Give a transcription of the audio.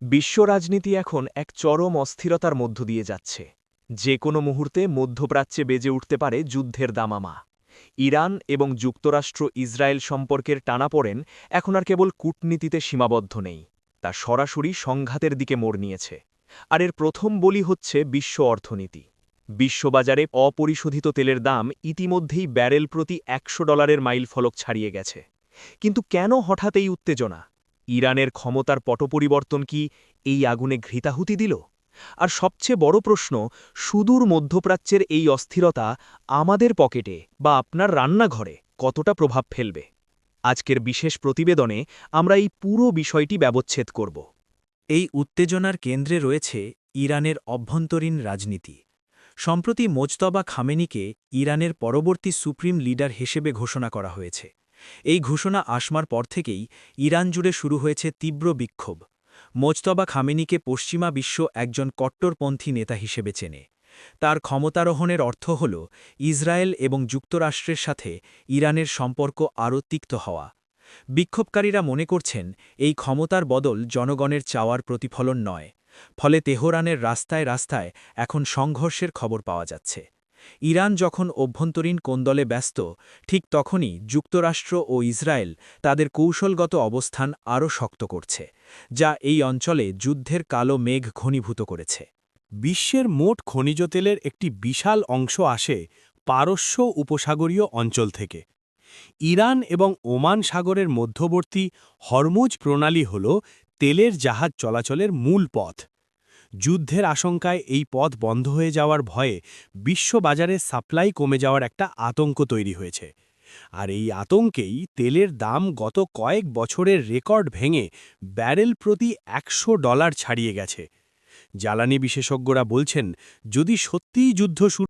বিশ্ব রাজনীতি এখন এক চরম অস্থিরতার মধ্য দিয়ে যাচ্ছে। যে কোনো মুহূর্তে মধ্যপ্রাচ্যে বেজে উঠতে পারে যুদ্ধের দামামা। ইরান এবং যুক্তরাষ্ট্র ইসরায়েল সম্পর্কের টানাপোড়েন এখন আর কেবল কূটনীতিতে সীমাবদ্ধ নেই, তা সরাসরি সংঘাতের দিকে মোড় নিয়েছে। আর এর প্রথম বলি হচ্ছে বিশ্ব অর্থনীতি। বিশ্ববাজারে অপরিশোধিত তেলের দাম ইতিমধ্যেই ব্যারেল প্রতি $100 মাইলফলক ছাড়িয়ে গেছে। কিন্তু কেন হঠাৎ এই উত্তেজনা? ইরানের ক্ষমতার পটপরিবর্তন কি এই আগুনে ঘৃতাহুতি দিল? আর সবচেয়ে বড় প্রশ্ন, সুদূর মধ্যপ্রাচ্যের এই অস্থিরতা আমাদের পকেটে বা আপনার রান্নাঘরে কতটা প্রভাব ফেলবে? আজকের বিশেষ প্রতিবেদনে আমরা এই পুরো বিষয়টি ব্যবচ্ছেদ করব। এই উত্তেজনার কেন্দ্রে রয়েছে ইরানের অভ্যন্তরীণ রাজনীতি। সম্প্রতি মোজতবা খামেনিকে ইরানের পরবর্তী সুপ্রিম লিডার হিসেবে ঘোষণা করা হয়েছে। এই ঘোষণা আসমার পর থেকেই ইরান জুড়ে শুরু হয়েছে তীব্র বিক্ষোভ। মোজতবা খামেনিকে পশ্চিমা বিশ্ব একজন কট্টরপন্থী নেতা হিসেবে চেনে। তার ক্ষমতারোহণের অর্থ হল ইসরায়েল এবং যুক্তরাষ্ট্রের সাথে ইরানের সম্পর্ক আরও তিক্ত হওয়া। বিক্ষোভকারীরা মনে করছেন এই ক্ষমতার বদল জনগণের চাওয়ার প্রতিফলন নয়। ফলে তেহরানের রাস্তায় রাস্তায় এখন সংঘর্ষের খবর পাওয়া যাচ্ছে। ইরান যখন অভ্যন্তরীণ কোন্দলে ব্যস্ত, ঠিক তখনই যুক্তরাষ্ট্র ও ইসরায়েল তাদের কৌশলগত অবস্থান আরও শক্ত করছে, যা এই অঞ্চলে যুদ্ধের কালো মেঘ ঘনীভূত করেছে। বিশ্বের মোট খনিজ তেলের একটি বিশাল অংশ আসে পারস্য উপসাগরীয় অঞ্চল থেকে। ইরান এবং ওমান সাগরের মধ্যবর্তী হরমুজ প্রণালী হল তেলের জাহাজ চলাচলের মূল পথ। যুদ্ধের আশঙ্কায় এই পথ বন্ধ হয়ে যাওয়ার ভয়ে বিশ্ববাজারে সাপ্লাই কমে যাওয়ার একটা আতঙ্ক তৈরি হয়েছে। আর এই আতঙ্কেই তেলের দাম গত কয়েক বছরের রেকর্ড ভেঙে ব্যারেল প্রতি $100 ছাড়িয়ে গেছে। জ্বালানি বিশেষজ্ঞরা বলছেন, যদি সত্যিই যুদ্ধ শুরু